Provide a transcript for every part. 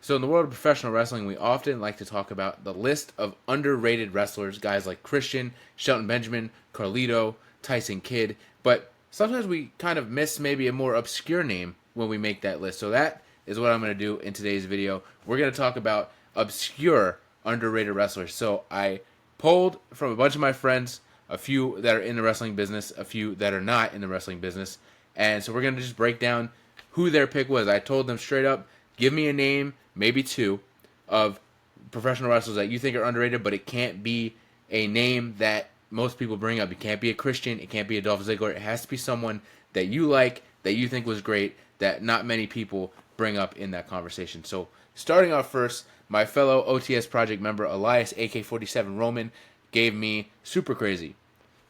So in the world of professional wrestling, we often like to talk about the list of underrated wrestlers, guys like Christian, Shelton Benjamin, Carlito, Tyson Kidd, but sometimes we kind of miss maybe a more obscure name when we make that list. So that is what I'm going to do in today's video. We're going to talk about obscure underrated wrestlers. So I polled from a bunch of my friends, a few that are in the wrestling business, a few that are not in the wrestling business, and so we're going to just break down who their pick was. I told them straight up, give me a name, maybe two, of professional wrestlers that you think are underrated, but it can't be a name that most people bring up. It can't be a Christian. It can't be a Dolph Ziggler. It has to be someone that you like, that you think was great, that not many people bring up in that conversation. So starting off first, my fellow OTS Project member Elias, AK-47 Roman, gave me Super Crazy.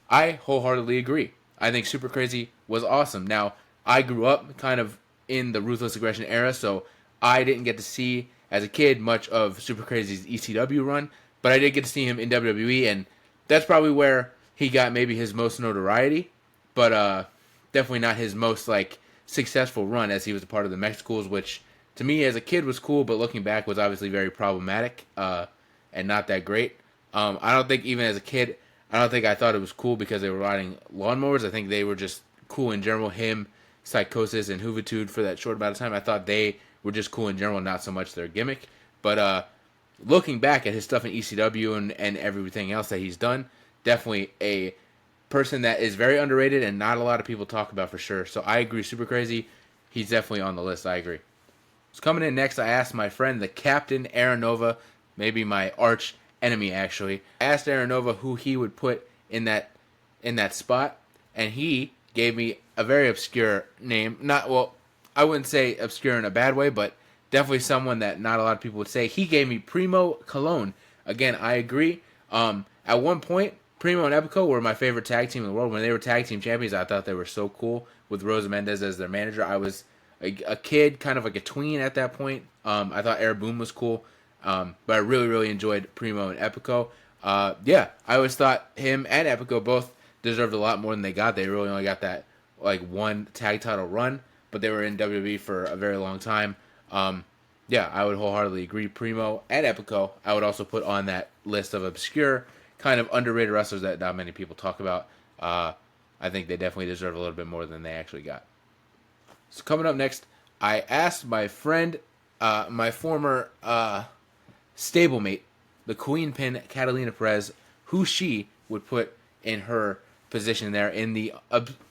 I wholeheartedly agree. I think Super Crazy was awesome. Now, I grew up kind of in the Ruthless Aggression era, so I didn't get to see, as a kid, much of Super Crazy's ECW run, but I did get to see him in WWE, and that's probably where he got maybe his most notoriety, but definitely not his most successful run, as he was a part of the Mexicools, which to me as a kid was cool, but looking back was obviously very problematic and not that great. I don't think even as a kid, I don't think I thought it was cool because they were riding lawnmowers. I think they were just cool in general. Him, Psychosis, and Juventud for that short amount of time, I thought they were just cool in general, not so much their gimmick. But looking back at his stuff in ECW and everything else that he's done, definitely a person that is very underrated and not a lot of people talk about for sure. So I agree, Super Crazy, he's definitely on the list. I agree. So coming in next, I asked my friend, the Captain Aranova, maybe my arch enemy actually. I asked Aranova who he would put in that spot, and he gave me a very obscure name. Not, well, I wouldn't say obscure in a bad way, but definitely someone that not a lot of people would say. He gave me Primo Cologne. Again, I agree. At one point, Primo and Epico were my favorite tag team in the world. When they were tag team champions, I thought they were so cool with Rosa Mendez as their manager. I was a kid, kind of like a tween at that point. I thought Air Boom was cool, but I really, really enjoyed Primo and Epico. Yeah, I always thought him and Epico both deserved a lot more than they got. They really only got that one tag title run, but they were in WWE for a very long time. Yeah, I would wholeheartedly agree. Primo and Epico, I would also put on that list of obscure, kind of underrated wrestlers that not many people talk about. I think they definitely deserve a little bit more than they actually got. So coming up next, I asked my friend, my former stablemate, the Queen Pin Katalina Perez, who she would put in her position there in the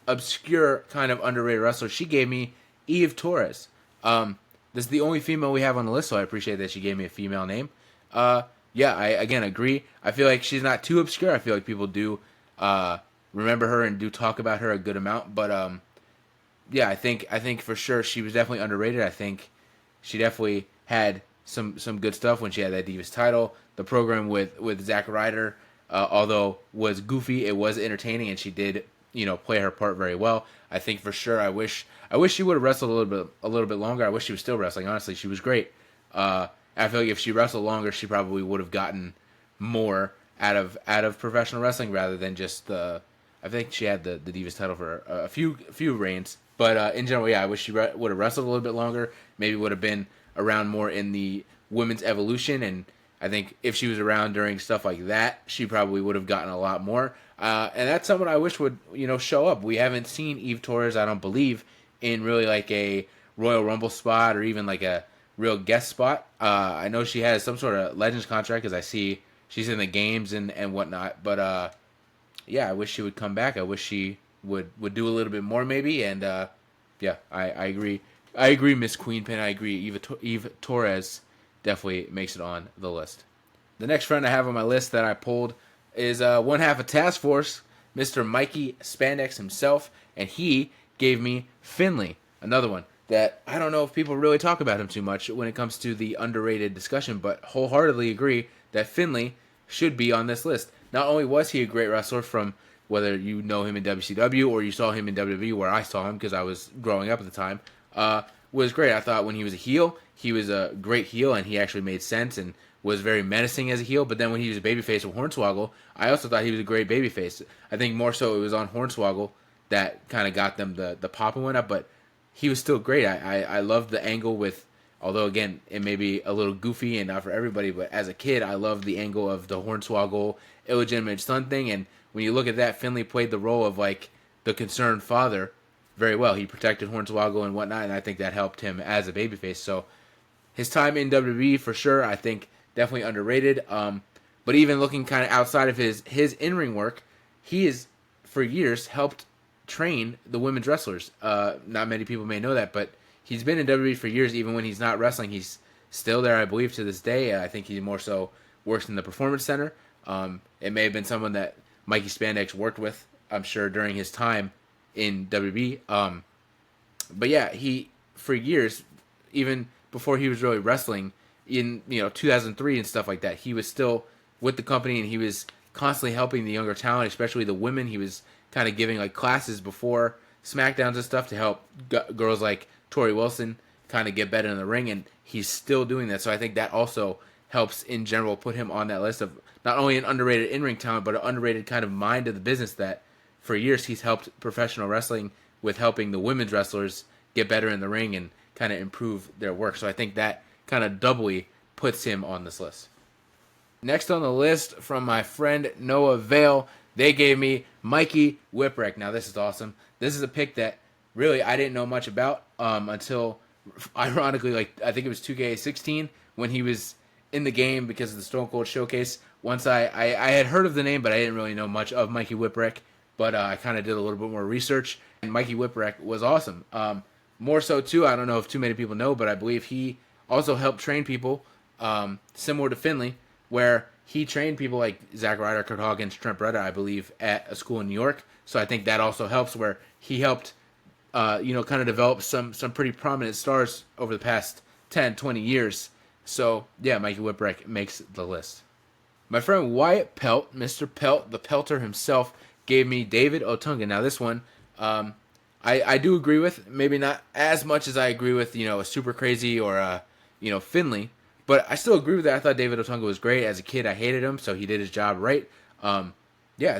obscure kind of underrated wrestler. She gave me Eve Torres. This is the only female we have on the list, so I appreciate that she gave me a female name. Yeah, I again agree. I feel like she's not too obscure. I feel like people do remember her and do talk about her a good amount, but yeah, I think for sure she was definitely underrated. I think she definitely had some good stuff when she had that Divas title. The program with Zack Ryder, although was goofy, it was entertaining, and she did play her part very well. I think for sure. I wish she would have wrestled a little bit longer. I wish she was still wrestling. Honestly, she was great. I feel like if she wrestled longer, she probably would have gotten more out of professional wrestling rather than just the. I think she had the Divas title for a few reigns, but in general, yeah, I wish she would have wrestled a little bit longer. Maybe would have been around more in the women's evolution, and I think if she was around during stuff like that, she probably would have gotten a lot more. And that's someone I wish would show up. We haven't seen Eve Torres, I don't believe, in really like a Royal Rumble spot or even like a real guest spot. I know she has some sort of Legends contract because I see she's in the games and whatnot. But yeah, I wish she would come back. I wish she would do a little bit more maybe. And yeah, I agree. I agree, Miss Queenpin. I agree. Eve Torres definitely makes it on the list. The next friend I have on my list that I pulled is one half of Task Force, Mr. Mikey Spandex himself, and he gave me Finley, another one that I don't know if people really talk about him too much when it comes to the underrated discussion, but wholeheartedly agree that Finley should be on this list. Not only was he a great wrestler from whether you know him in WCW or you saw him in WWE, where I saw him because I was growing up at the time, was great. I thought when he was a heel, he was a great heel, and he actually made sense and was very menacing as a heel. But then when he was a babyface with Hornswoggle, I also thought he was a great babyface. I think more so it was on Hornswoggle that kind of got them the pop and whatnot, but he was still great. I loved the angle with Although, again, it may be a little goofy and not for everybody, but as a kid, I loved the angle of the Hornswoggle illegitimate son thing. And when you look at that, Finley played the role of, like, the concerned father very well. He protected Hornswoggle and whatnot, and I think that helped him as a babyface. So his time in WWE, for sure, I think definitely underrated. But even looking kind of outside of his in-ring work, he has, for years, helped train the women's wrestlers. Not many people may know that, but he's been in WWE for years. Even when he's not wrestling, he's still there, I believe, to this day. I think he more so works in the Performance Center. It may have been someone that Mikey Spandex worked with, I'm sure, during his time in WWE. But yeah, he, for years, even before he was really wrestling, in 2003 and stuff like that, he was still with the company, and he was constantly helping the younger talent, especially the women. He was kind of giving like classes before SmackDowns and stuff to help girls like Tori Wilson kind of get better in the ring, and he's still doing that. So I think that also helps in general put him on that list of not only an underrated in-ring talent, but an underrated kind of mind of the business that for years he's helped professional wrestling with helping the women's wrestlers get better in the ring and kind of improve their work. So I think that kind of doubly puts him on this list. Next on the list from my friend Noah Vale, they gave me Mikey Whipwreck. Now this is awesome. This is a pick that really I didn't know much about until, ironically, like I think it was 2K16 when he was in the game because of the Stone Cold Showcase. Once I had heard of the name, but I didn't really know much of Mikey Whipwreck. But I kind of did a little bit more research, and Mikey Whipwreck was awesome. More so too, I don't know if too many people know, but I believe he also helped train people similar to Finley, where he trained people like Zack Ryder, Kurt Hawkins, Trent Beretta, I believe, at a school in New York. So I think that also helps, where he helped, kind of develop some pretty prominent stars over the past 10, 20 years. So yeah, Mikey Whipwreck makes the list. My friend Wyatt Pelt, Mr. Pelt, the Pelter himself, gave me David Otunga. Now this one, I do agree with, maybe not as much as I agree with, a Super Crazy or Finley, but I still agree with that. I thought David Otunga was great. As a kid, I hated him, so he did his job right. I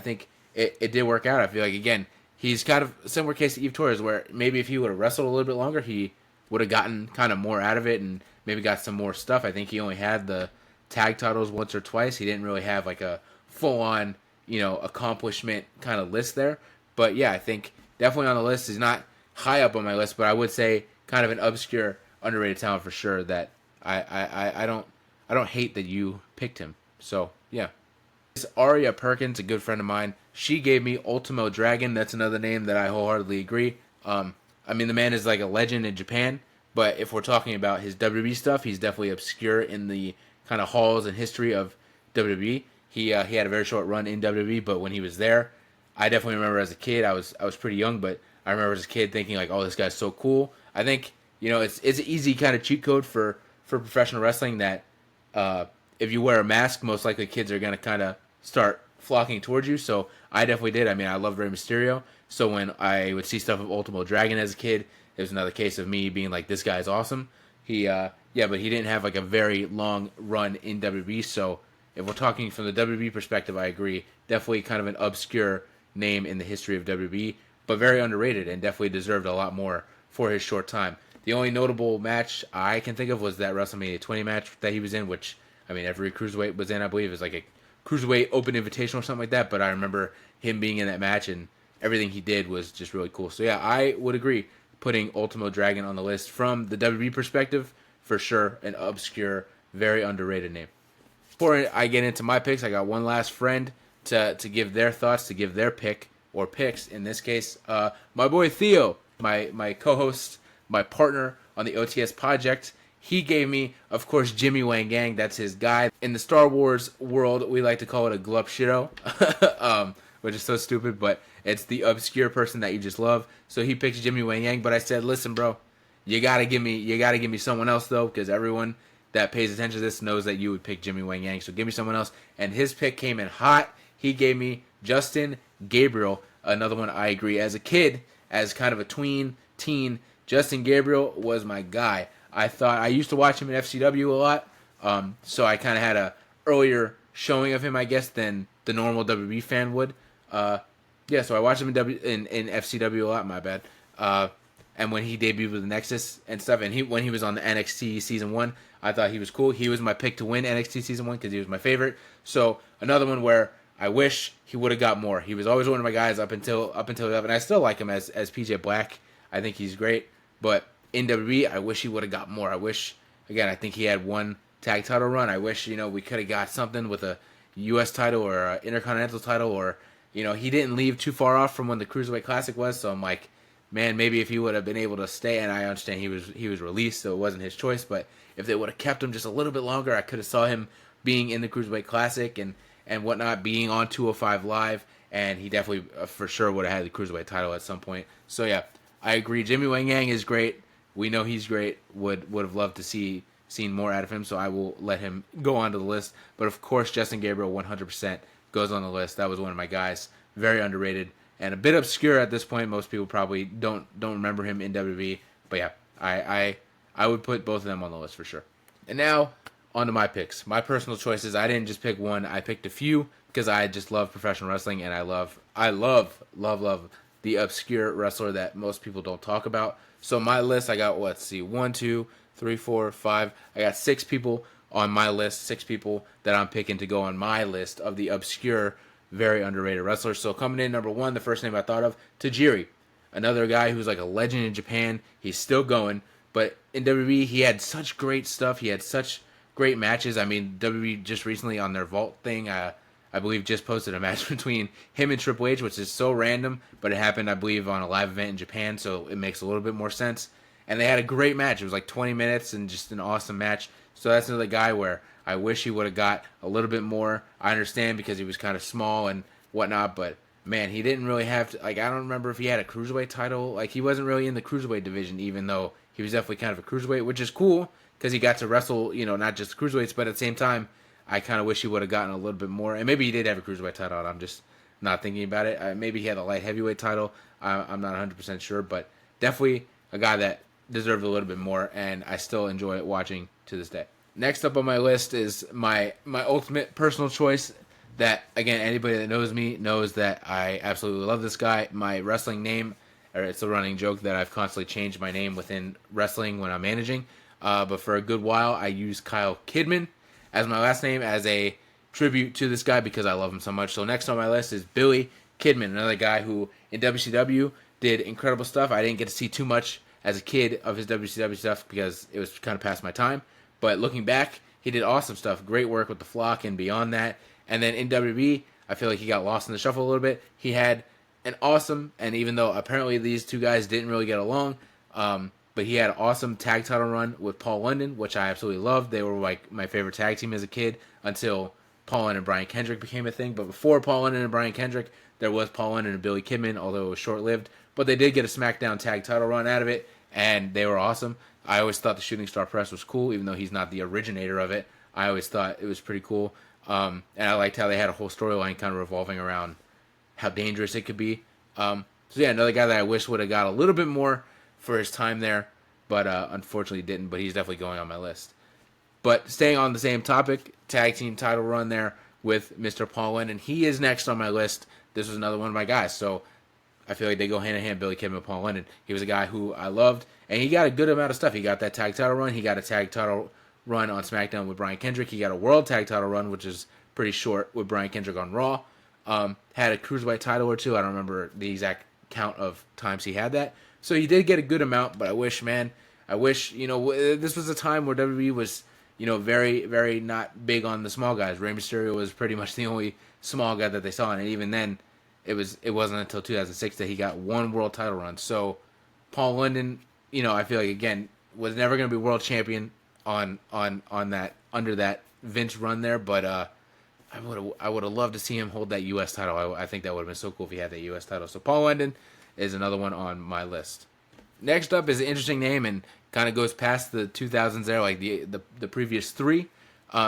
think it did work out. I feel like, again, he's kind of a similar case to Eve Torres, where maybe if he would have wrestled a little bit longer, he would have gotten kind of more out of it and maybe got some more stuff. I think he only had the tag titles once or twice. He didn't really have like a full-on, accomplishment kind of list there. But yeah, I think definitely on the list. He's not high up on my list, but I would say kind of an obscure, underrated talent for sure that I don't hate that you picked him. So yeah. This Aria Perkins, a good friend of mine, she gave me Ultimo Dragon. That's another name that I wholeheartedly agree. The man is like a legend in Japan, but if we're talking about his WWE stuff, he's definitely obscure in the kind of halls and history of WWE. He had a very short run in WWE, but when he was there, I definitely remember as a kid, I was pretty young, but I remember as a kid thinking like, oh, this guy's so cool. I think, it's an easy kind of cheat code for professional wrestling that if you wear a mask, most likely kids are going to kind of start flocking towards you. So I definitely did. I loved Rey Mysterio. So when I would see stuff of Ultimo Dragon as a kid, it was another case of me being like, this guy's awesome. But he didn't have like a very long run in WWE. So if we're talking from the WWE perspective, I agree. Definitely kind of an obscure name in the history of WWE, but very underrated and definitely deserved a lot more for his short time. The only notable match I can think of was that WrestleMania 20 match that he was in, which, every cruiserweight was in, I believe. It was like a cruiserweight open invitation or something like that, but I remember him being in that match, and everything he did was just really cool. So yeah, I would agree putting Ultimo Dragon on the list from the WWE perspective, for sure, an obscure, very underrated name. Before I get into my picks, I got one last friend to give their thoughts, to give their pick, or picks in this case. My boy Theo, my co-host, my partner on the OTS Project, he gave me, of course, Jimmy Wang Yang. That's his guy. In the Star Wars world, we like to call it a glup shitto, which is so stupid, but it's the obscure person that you just love. So he picked Jimmy Wang Yang, but I said, listen, bro, you gotta give me someone else though, because everyone that pays attention to this knows that you would pick Jimmy Wang Yang. So give me someone else, and his pick came in hot. He gave me Justin Gabriel, another one I agree. As a kid, as kind of a teen, Justin Gabriel was my guy. I used to watch him in FCW a lot, so I kind of had a earlier showing of him, I guess, than the normal WWE fan would. So I watched him in FCW a lot, my bad. and when he debuted with the Nexus and stuff, and when he was on the NXT season 1, I thought he was cool. He was my pick to win NXT season 1 because he was my favorite. So another one where I wish he would have got more. He was always one of my guys up until 11. I still like him as PJ Black. I think he's great, but in WWE, I wish he would have got more. I wish, again, I think he had one tag title run. I wish, we could have got something with a U.S. title or an Intercontinental title, or, he didn't leave too far off from when the Cruiserweight Classic was, so I'm like, man, maybe if he would have been able to stay, and I understand he was released, so it wasn't his choice, but if they would have kept him just a little bit longer, I could have saw him being in the Cruiserweight Classic and whatnot, being on 205 Live, and he definitely, for sure, would have had the Cruiserweight title at some point. So, yeah, I agree. Jimmy Wang Yang is great. We know he's great. Would have loved to seen more out of him, so I will let him go onto the list. But, of course, Justin Gabriel 100% goes on the list. That was one of my guys. Very underrated and a bit obscure at this point. Most people probably don't remember him in WWE. But, yeah, I would put both of them on the list for sure. And now, on to my picks. My personal choices, I didn't just pick one. I picked a few because I just love professional wrestling, and I love the obscure wrestler that most people don't talk about. So my list, I got, 1, 2, 3, 4, 5. I got 6 people on my list, 6 people that I'm picking to go on my list of the obscure, very underrated wrestlers. So coming in number 1, the first name I thought of, Tajiri. Another guy who's like a legend in Japan. He's still going, but in WWE, he had such great stuff. He had such great matches. I mean, WWE just recently on their Vault thing, I believe just posted a match between him and Triple H, which is so random, but it happened, I believe, on a live event in Japan, so it makes a little bit more sense. And they had a great match. It was like 20 minutes and just an awesome match. So that's another guy where I wish he would have got a little bit more. I understand because he was kind of small and whatnot, but man, he didn't really have to, I don't remember if he had a Cruiserweight title. He wasn't really in the Cruiserweight division, even though he was definitely kind of a Cruiserweight, which is cool because he got to wrestle, not just Cruiserweights, but at the same time, I kind of wish he would have gotten a little bit more. And maybe he did have a Cruiserweight title, and I'm just not thinking about it. Maybe he had a light heavyweight title. I'm not 100% sure, but definitely a guy that deserved a little bit more, and I still enjoy watching to this day. Next up on my list is my ultimate personal choice that, again, anybody that knows me knows that I absolutely love this guy. My wrestling name, or it's a running joke that I've constantly changed my name within wrestling when I'm managing, but for a good while I used Kyle Kidman as my last name as a tribute to this guy because I love him so much. So next on my list is Billy Kidman, another guy who in WCW did incredible stuff. I didn't get to see too much as a kid of his WCW stuff because it was kind of past my time. But looking back, he did awesome stuff. Great work with the Flock and beyond that. And then in WWE, I feel like he got lost in the shuffle a little bit. He had an awesome, and even though apparently these two guys didn't really get along, but he had an awesome tag title run with Paul London, which I absolutely loved. They were like my favorite tag team as a kid until Paul London and Brian Kendrick became a thing. But before Paul London and Brian Kendrick, there was Paul London and Billy Kidman, although it was short-lived. But they did get a SmackDown tag title run out of it, and they were awesome. I always thought the Shooting Star Press was cool, even though he's not the originator of it. I always thought it was pretty cool. And I liked how they had a whole storyline kind of revolving around how dangerous it could be. So yeah, another guy that I wish would have got a little bit more for his time there, but unfortunately didn't, but he's definitely going on my list. But staying on the same topic, tag team title run there with Mr. Paul London. He is next on my list. This was another one of my guys, so I feel like they go hand in hand, Billy Kidman and Paul London. He was a guy who I loved, and he got a good amount of stuff. He got that tag title run. He got a tag title run on SmackDown with Brian Kendrick. He got a world tag title run, which is pretty short, with Brian Kendrick on Raw. Had a Cruiserweight title or two. I don't remember the exact count of times he had that. So he did get a good amount, but I wish, this was a time where WWE was, very, very not big on the small guys. Rey Mysterio was pretty much the only small guy that they saw, and even then, it wasn't until 2006 that he got one world title run. So Paul London, I feel like, again, was never going to be world champion on that, under that Vince run there, but I would have loved to see him hold that U.S. title. I think that would have been so cool if he had that U.S. title. So Paul London is another one on my list. Next up is an interesting name and kind of goes past the 2000s there, like the previous three.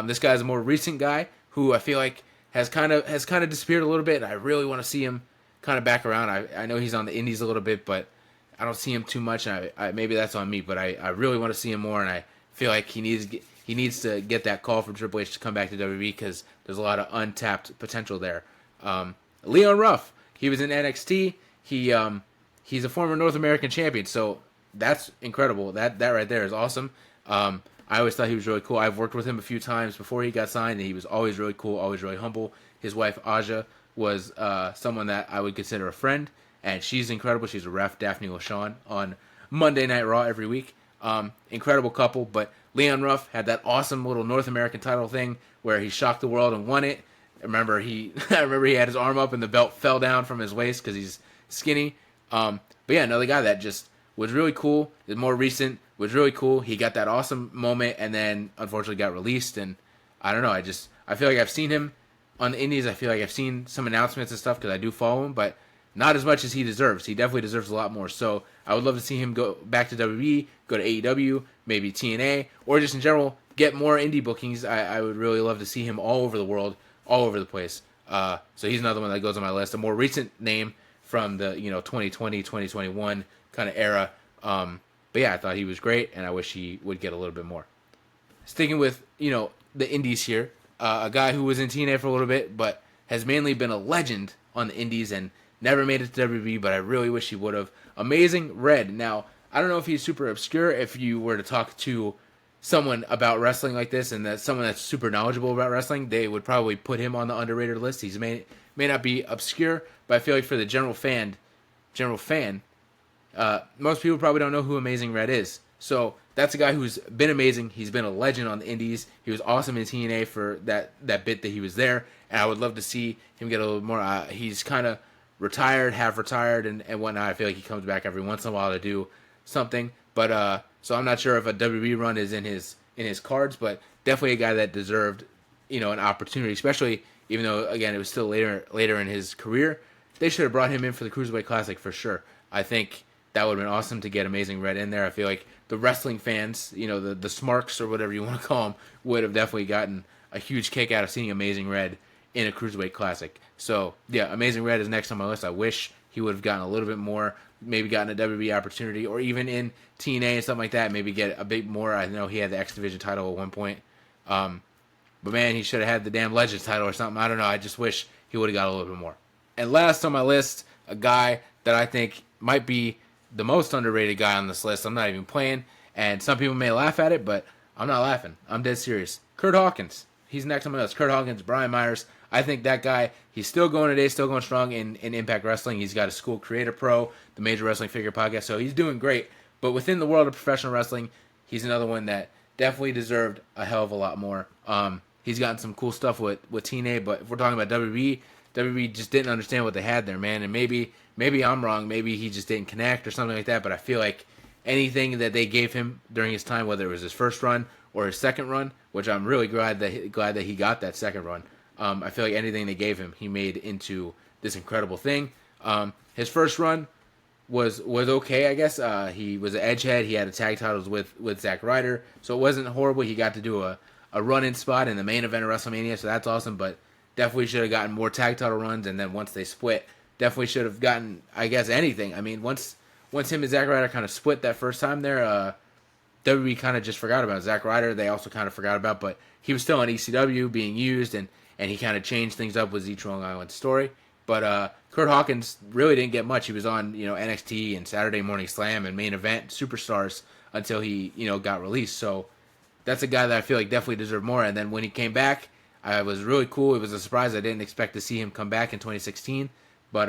This guy's a more recent guy who I feel like has kind of disappeared a little bit, and I really want to see him kind of back around. I know he's on the indies a little bit, but I don't see him too much, and I maybe that's on me, but I really want to see him more, and I feel like he needs to get that call from Triple H to come back to WWE because there's a lot of untapped potential there. Leon Ruff, he was in NXT. He's a former North American champion, so that's incredible. That right there is awesome. I always thought he was really cool. I've worked with him a few times before he got signed, and he was always really cool, always really humble. His wife Aja was someone that I would consider a friend, and she's incredible. She's a ref, Daphne LaShawn, on Monday Night Raw every week. Incredible couple, but Leon Ruff had that awesome little North American title thing where he shocked the world and won it. I remember he had his arm up and the belt fell down from his waist because he's skinny. But yeah, another guy that just was really cool. The more recent was really cool. He got that awesome moment and then unfortunately got released. And I don't know. I feel like I've seen him on the Indies. I feel like I've seen some announcements and stuff because I do follow him, but not as much as he deserves. He definitely deserves a lot more. So I would love to see him go back to WWE, go to AEW, maybe TNA, or just in general get more indie bookings. I would really love to see him all over the world, all over the place. So he's another one that goes on my list. A more recent name from the 2020, 2021 kind of era. But yeah, I thought he was great, and I wish he would get a little bit more. Sticking with the indies here, a guy who was in TNA for a little bit, but has mainly been a legend on the indies and never made it to WWE, but I really wish he would have. Amazing Red. Now, I don't know if he's super obscure. If you were to talk to someone about wrestling like this, and that's someone that's super knowledgeable about wrestling, they would probably put him on the underrated list. He's may not be obscure, but I feel like for the general fan, most people probably don't know who Amazing Red is. So that's a guy who's been amazing. He's been a legend on the indies. He was awesome in TNA for that bit that he was there, and I would love to see him get a little more. He's kind of retired, half retired, and whatnot. I feel like he comes back every once in a while to do something. But so I'm not sure if a WWE run is in his cards, but definitely a guy that deserved an opportunity, especially even though again it was still later in his career. They should have brought him in for the Cruiserweight Classic for sure. I think that would have been awesome to get Amazing Red in there. I feel like the wrestling fans, the Smarks or whatever you want to call them, would have definitely gotten a huge kick out of seeing Amazing Red in a Cruiserweight Classic. So, yeah, Amazing Red is next on my list. I wish he would have gotten a little bit more, maybe gotten a WWE opportunity, or even in TNA and something like that, maybe get a bit more. I know he had the X Division title at one point. But, man, he should have had the damn Legends title or something. I don't know. I just wish he would have got a little bit more. And last on my list, a guy that I think might be the most underrated guy on this list. I'm not even playing, and some people may laugh at it, but I'm not laughing. I'm dead serious. Kurt Hawkins. He's next on my list. Kurt Hawkins, Brian Myers. I think that guy, he's still going today, still going strong in Impact Wrestling. He's got a school, Creator Pro, the Major Wrestling Figure Podcast, so he's doing great. But within the world of professional wrestling, he's another one that definitely deserved a hell of a lot more. He's gotten some cool stuff with TNA, but if we're talking about WWE just didn't understand what they had there, man. And maybe I'm wrong. Maybe he just didn't connect or something like that. But I feel like anything that they gave him during his time, whether it was his first run or his second run, which I'm really glad that he got that second run. I feel like anything they gave him, he made into this incredible thing. His first run was okay, I guess. He was an edgehead. He had a tag titles with Zack Ryder, so it wasn't horrible. He got to do a run-in spot in the main event of WrestleMania, so that's awesome. But definitely should have gotten more tag title runs, and then once they split, definitely should have gotten, I guess, anything. I mean, once him and Zack Ryder kind of split that first time there, WWE kind of just forgot about Zack Ryder. They also kind of forgot about, but he was still on ECW being used, and he kind of changed things up with Z Long Island Story. But Kurt Hawkins really didn't get much. He was on NXT and Saturday Morning Slam and Main Event Superstars until he got released. So that's a guy that I feel like definitely deserved more. And then when he came back, it was really cool. It was a surprise. I didn't expect to see him come back in 2016. But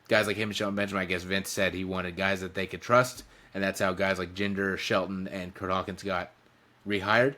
guys like him and Shelton Benjamin, I guess Vince said he wanted guys that they could trust, and that's how guys like Jinder, Shelton, and Kurt Hawkins got rehired.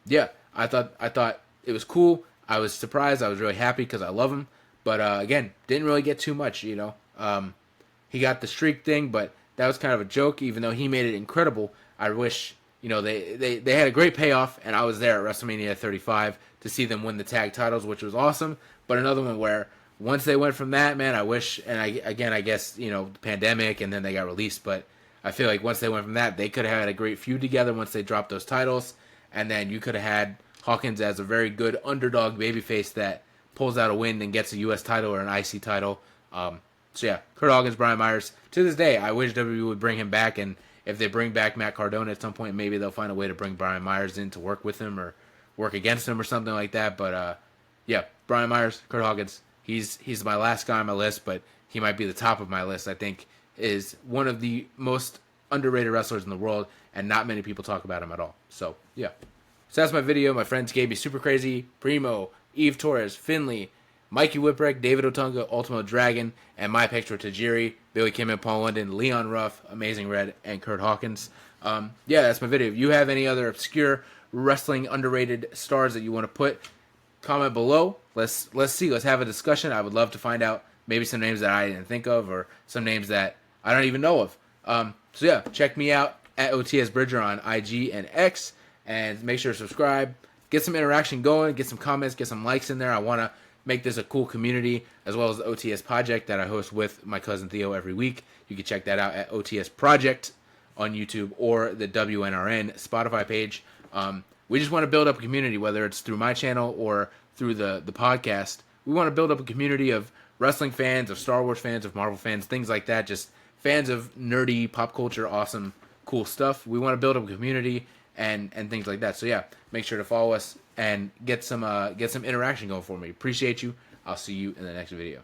Yeah, I thought it was cool. I was surprised. I was really happy because I love him. But again, didn't really get too much. He got the streak thing, but that was kind of a joke. Even though he made it incredible, I wish they had a great payoff, and I was there at WrestleMania 35 to see them win the tag titles, which was awesome. But another one where once they went from that, man, I wish, and I guess, the pandemic, and then they got released, but I feel like once they went from that, they could have had a great feud together once they dropped those titles, and then you could have had Hawkins as a very good underdog babyface that pulls out a win and gets a U.S. title or an IC title. So yeah, Kurt Hawkins, Brian Myers. To this day, I wish WWE would bring him back, and if they bring back Matt Cardona at some point, maybe they'll find a way to bring Brian Myers in to work with him or work against him or something like that. But yeah, Brian Myers, Kurt Hawkins. He's my last guy on my list, but he might be the top of my list. I think is one of the most underrated wrestlers in the world, and not many people talk about him at all. So, yeah. So that's my video. My friends gave me Super Crazy, Primo, Eve Torres, Finley, Mikey Whipwreck, David Otunga, Ultimo Dragon, and my picks were Tajiri, Billy Kim and Paul London, Leon Ruff, Amazing Red, and Kurt Hawkins. Yeah, that's my video. If you have any other obscure wrestling underrated stars that you want to put, comment below. Let's see. Let's have a discussion. I would love to find out maybe some names that I didn't think of, or some names that I don't even know of. So yeah, check me out at OTS Bridger on IG and X, and make sure to subscribe. Get some interaction going. Get some comments. Get some likes in there. I want to make this a cool community, as well as the OTS Project that I host with my cousin Theo every week. You can check that out at OTS Project on YouTube or the WNRN Spotify page. We just want to build up a community, whether it's through my channel or through the podcast. We want to build up a community of wrestling fans, of Star Wars fans, of Marvel fans, things like that. Just fans of nerdy, pop culture, awesome, cool stuff. We want to build up a community and things like that. So yeah, make sure to follow us and get some interaction going for me. Appreciate you. I'll see you in the next video.